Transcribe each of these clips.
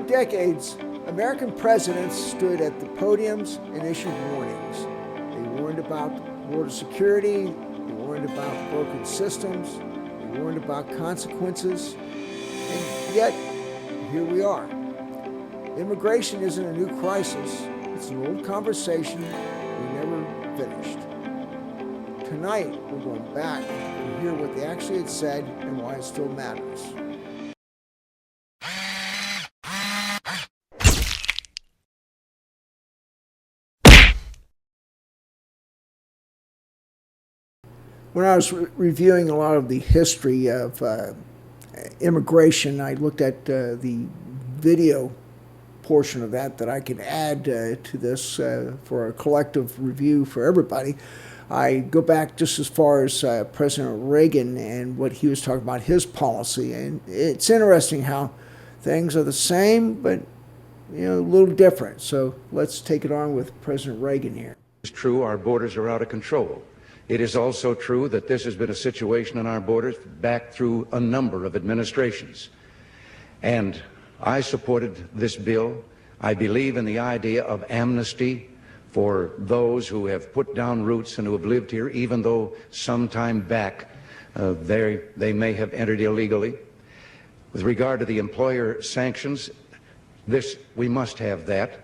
decades, American presidents stood at the podiums and issued warnings. They warned about border security, they warned about broken systems, they warned about consequences, and yet, here we are. Immigration isn't a new crisis, it's an old conversation we never finished. Tonight, we're going back to hear what they actually had said and why it still matters. When I was reviewing a lot of the history of immigration, I looked at the video portion of that I could add to this for a collective review for everybody. I go back just as far as President Reagan and what he was talking about, his policy. And it's interesting how things are the same, but a little different. So let's take it on with President Reagan here. It's true our borders are out of control. It is also true that this has been a situation on our borders back through a number of administrations. And I supported this bill. I believe in the idea of amnesty for those who have put down roots and who have lived here, even though some time back they may have entered illegally. With regard to the employer sanctions, we must have that,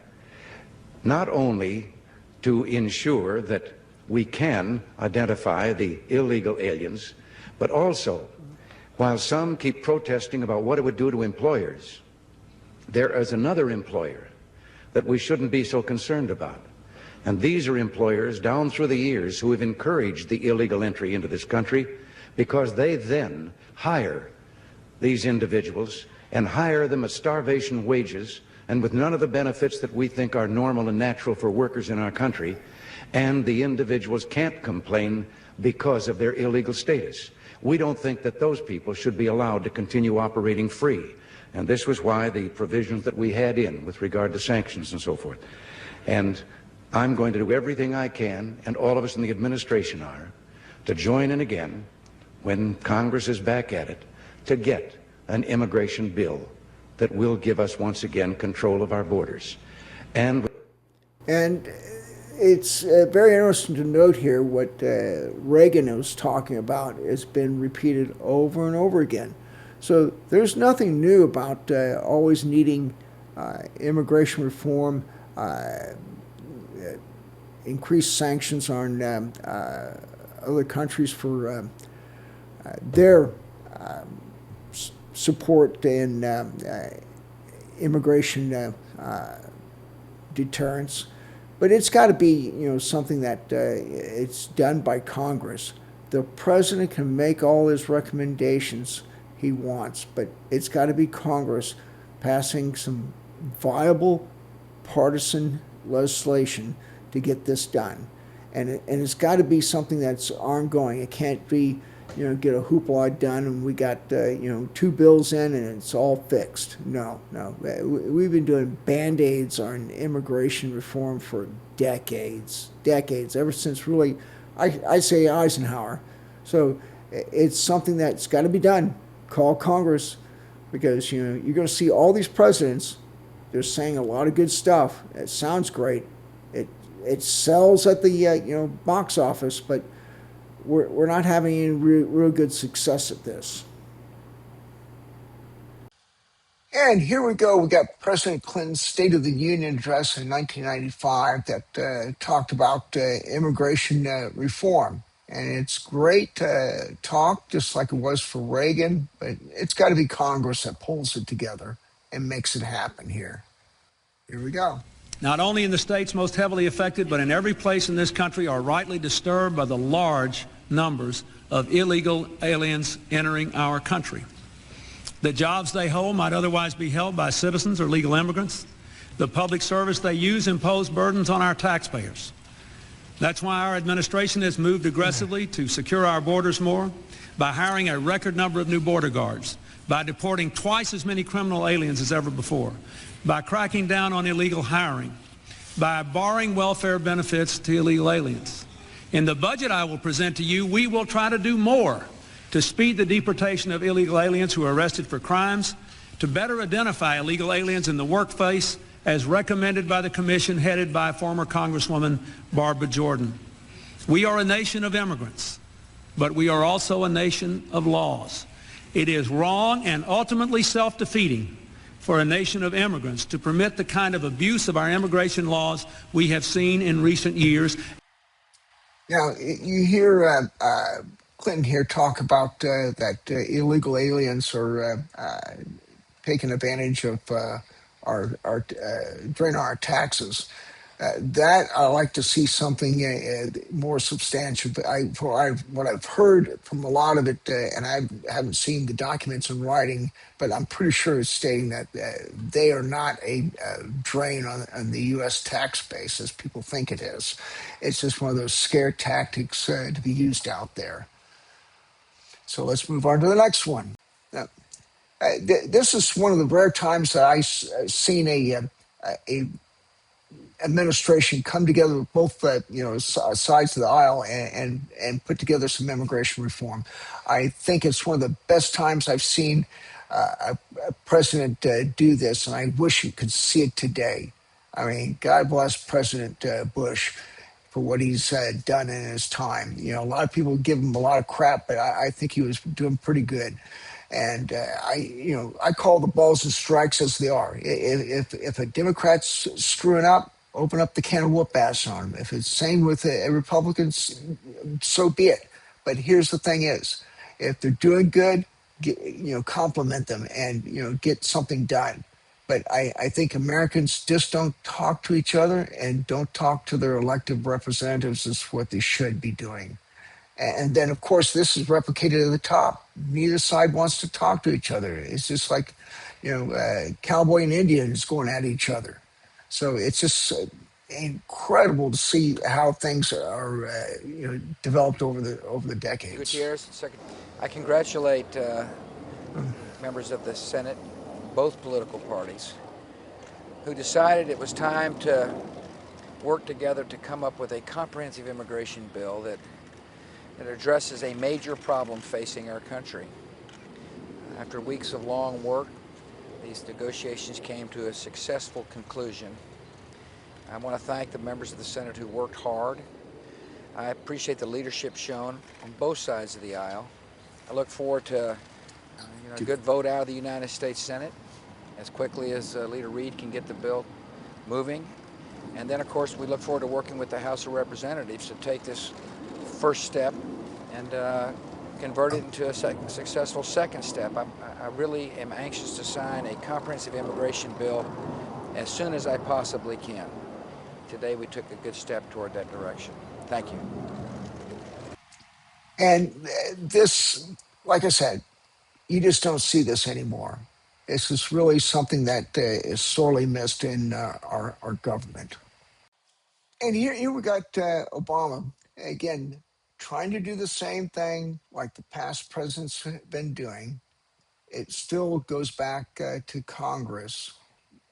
not only to ensure that we can identify the illegal aliens, but also, while some keep protesting about what it would do to employers, there is another employer that we shouldn't be so concerned about. And these are employers down through the years who have encouraged the illegal entry into this country because they then hire these individuals and hire them at starvation wages and with none of the benefits that we think are normal and natural for workers in our country. And the individuals can't complain because of their illegal status. We don't think that those people should be allowed to continue operating free. And this was why the provisions that we had in with regard to sanctions and so forth. And I'm going to do everything I can, and all of us in the administration are, to join in again, when Congress is back at it, to get an immigration bill that will give us once again control of our borders. And it's very interesting to note here what Reagan was talking about has been repeated over and over again. So there's nothing new about always needing immigration reform, increased sanctions on other countries for their support in immigration deterrence. But it's got to be, something that it's done by Congress. The president can make all his recommendations he wants, but it's got to be Congress passing some viable partisan legislation to get this done. And it's got to be something that's ongoing. It can't be, get a hoopla done and we got, 2 bills in and it's all fixed. No. We've been doing Band-Aids on immigration reform for decades, ever since really, I say Eisenhower. So it's something that's got to be done. Call Congress, because, you're going to see all these presidents, they're saying a lot of good stuff. It sounds great. It sells at the, box office, but we're not having any real good success at this. And here we go. We got President Clinton's State of the Union address in 1995 that talked about immigration reform. And it's great talk, just like it was for Reagan, but it's got to be Congress that pulls it together and makes it happen here. Here we go. Not only in the states most heavily affected, but in every place in this country are rightly disturbed by the large numbers of illegal aliens entering our country. The jobs they hold might otherwise be held by citizens or legal immigrants. The public service they use impose burdens on our taxpayers. That's why our administration has moved aggressively to secure our borders more, by hiring a record number of new border guards, by deporting twice as many criminal aliens as ever before, by cracking down on illegal hiring, by barring welfare benefits to illegal aliens. In the budget I will present to you, we will try to do more to speed the deportation of illegal aliens who are arrested for crimes, to better identify illegal aliens in the workplace as recommended by the commission headed by former Congresswoman Barbara Jordan. We are a nation of immigrants, but we are also a nation of laws. It is wrong and ultimately self-defeating for a nation of immigrants to permit the kind of abuse of our immigration laws we have seen in recent years. Now, you hear Clinton here talk about that illegal aliens are taking advantage of draining our taxes. That I like to see something more substantial. But what I've heard from a lot of it, and I haven't seen the documents in writing, but I'm pretty sure it's stating that they are not a drain on the U.S. tax base as people think it is. It's just one of those scare tactics to be used out there. So let's move on to the next one. Now, this is one of the rare times that I've seen a administration come together with both sides of the aisle and put together some immigration reform. I think it's one of the best times I've seen a president do this, and I wish you could see it today. I mean, God bless President Bush for what he's done in his time. You know, a lot of people give him a lot of crap, but I think he was doing pretty good. And I call the balls and strikes as they are. If a Democrat's screwing up, open up the can of whoop ass on them. If it's same with a Republican, so be it. But here's the thing: is if they're doing good, compliment them and get something done. But I think Americans just don't talk to each other and don't talk to their elected representatives is what they should be doing. And then, of course, this is replicated at the top. Neither side wants to talk to each other. It's just like, cowboy and Indians going at each other. So it's just incredible to see how things are, developed over the decades. Gutierrez, second. I congratulate members of the Senate, both political parties, who decided it was time to work together to come up with a comprehensive immigration bill that addresses a major problem facing our country. After weeks of long work, these negotiations came to a successful conclusion. I want to thank the members of the Senate who worked hard. I appreciate the leadership shown on both sides of the aisle. I look forward to a good vote out of the United States Senate as quickly as Leader Reid can get the bill moving. And then, of course, we look forward to working with the House of Representatives to take this first step and convert it into a successful second step. I really am anxious to sign a comprehensive immigration bill as soon as I possibly can. Today we took a good step toward that direction. Thank you. And this, like I said, you just don't see this anymore. This is really something that is sorely missed in our government. And here we got Obama, again, trying to do the same thing like the past presidents have been doing. It still goes back to Congress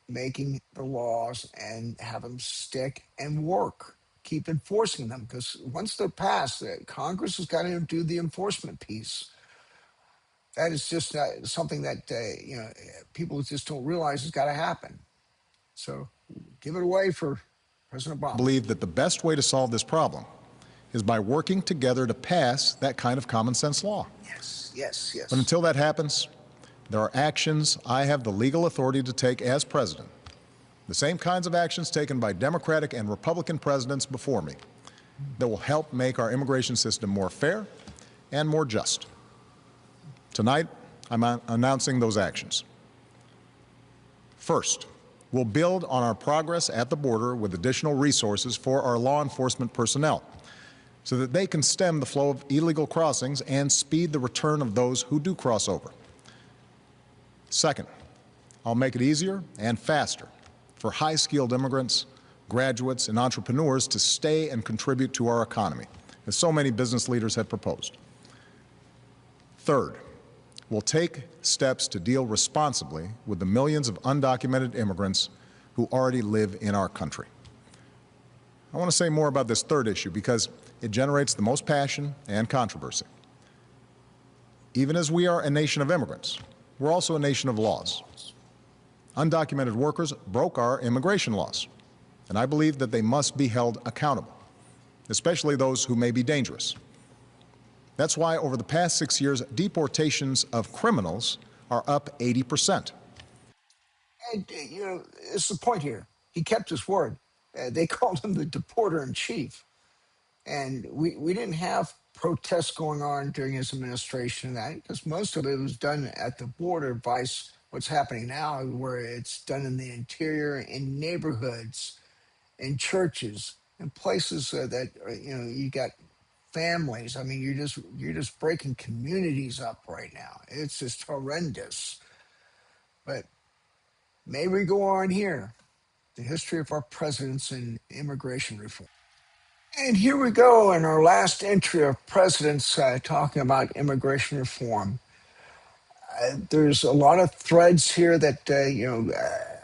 making the laws and have them stick and work. Keep enforcing them, because once they're passed, Congress has got to do the enforcement piece. That is just something that people just don't realize has got to happen. So give it away for President Obama. I believe that the best way to solve this problem is by working together to pass that kind of common sense law. Yes. But until that happens, there are actions I have the legal authority to take as president, the same kinds of actions taken by Democratic and Republican presidents before me, that will help make our immigration system more fair and more just. Tonight, I'm announcing those actions. First, we'll build on our progress at the border with additional resources for our law enforcement personnel, so that they can stem the flow of illegal crossings and speed the return of those who do cross over. Second, I'll make it easier and faster for high-skilled immigrants, graduates, and entrepreneurs to stay and contribute to our economy, as so many business leaders have proposed. Third, we'll take steps to deal responsibly with the millions of undocumented immigrants who already live in our country. I want to say more about this third issue because it generates the most passion and controversy. Even as we are a nation of immigrants, we're also a nation of laws. undocumented workers broke our immigration laws, and I believe that they must be held accountable, especially those who may be dangerous. That's why over the past 6 years, deportations of criminals are up 80%. And, it's the point here. He kept his word. They called him the deporter in chief. And we didn't have protests going on during his administration, because most of it was done at the border, vice what's happening now, where it's done in the interior, in neighborhoods, in churches, in places that you got families. I mean, you're just breaking communities up right now. It's just horrendous. But may we go on here, the history of our presidents in immigration reform. And here we go in our last entry of presidents talking about immigration reform. There's a lot of threads here that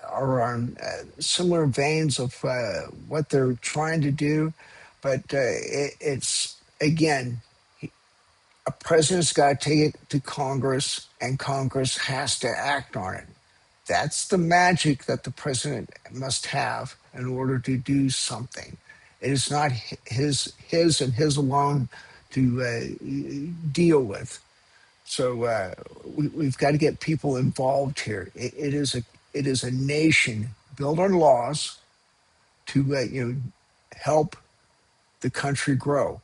are on similar veins of what they're trying to do, but it's again, a president's got to take it to Congress, and Congress has to act on it. That's the magic that the president must have in order to do something. It is not his alone to deal with. So we've got to get people involved here. It is a nation built on laws to help the country grow.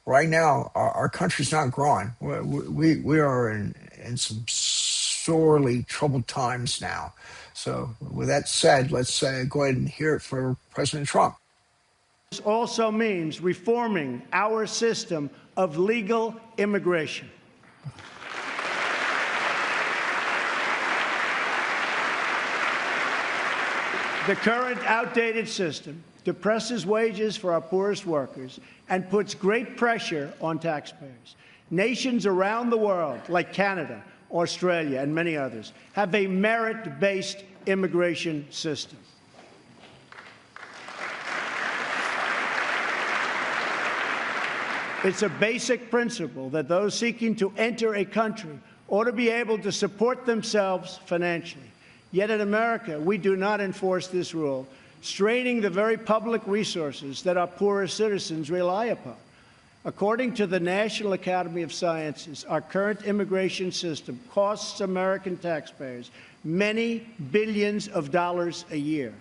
Right now, our country's not growing. We are in some sorely troubled times now. So with that said, let's go ahead and hear it for President Trump. This also means reforming our system of legal immigration. The current outdated system depresses wages for our poorest workers and puts great pressure on taxpayers. Nations around the world, like Canada, Australia, and many others, have a merit-based immigration system. It's a basic principle that those seeking to enter a country ought to be able to support themselves financially. Yet in America, we do not enforce this rule, straining the very public resources that our poorest citizens rely upon. According to the National Academy of Sciences, our current immigration system costs American taxpayers many billions of dollars a year.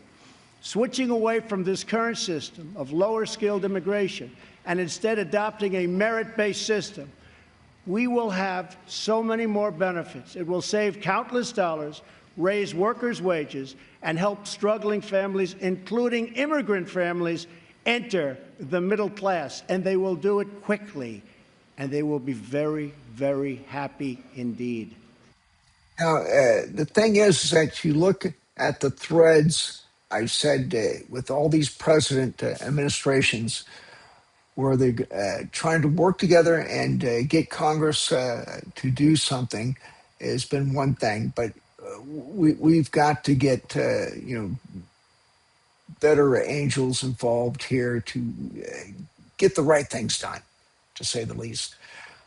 Switching away from this current system of lower-skilled immigration and instead adopting a merit-based system, we will have so many more benefits. It will save countless dollars, raise workers' wages, and help struggling families, including immigrant families, enter the middle class. And they will do it quickly, and they will be very, very happy indeed. Now, the thing is that you look at the threads, I said, with all these president administrations, where they're trying to work together and get Congress to do something, has been one thing. But we've got to get better angels involved here to get the right things done, to say the least.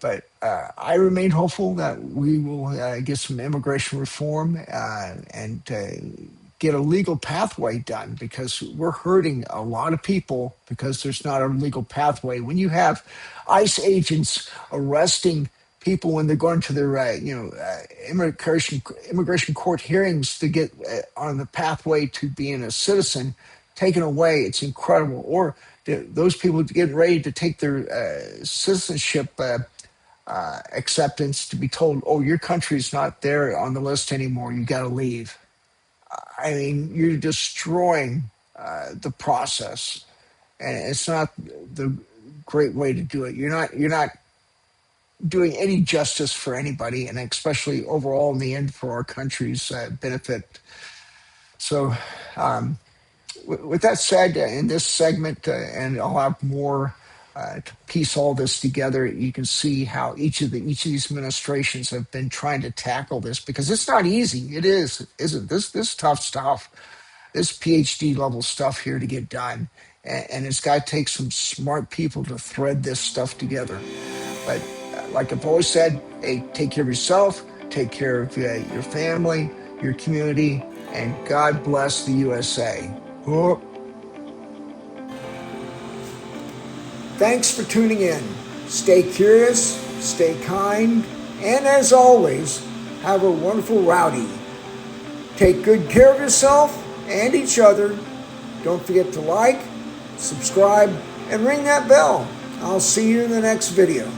But I remain hopeful that we will get some immigration reform and get a legal pathway done, because we're hurting a lot of people because there's not a legal pathway. When you have ICE agents arresting people when they're going to their immigration court hearings to get on the pathway to being a citizen taken away, it's incredible. Or those people getting ready to take their citizenship acceptance to be told, oh, your country's not there on the list anymore, you got to leave. I mean, you're destroying the process, and it's not the great way to do it. You're not doing any justice for anybody, and especially overall in the end for our country's benefit. So, with that said, in this segment, and I'll have more to piece all this together, you can see how each of these administrations have been trying to tackle this, because it's not easy. It isn't this tough stuff, this PhD level stuff here to get done, and it's got to take some smart people to thread this stuff together. But like I've always said, hey, take care of yourself, take care of your family, your community, and God bless the USA. Oh. Thanks for tuning in. Stay curious, stay kind, and as always, have a wonderful rowdy. Take good care of yourself and each other. Don't forget to like, subscribe, and ring that bell. I'll see you in the next video.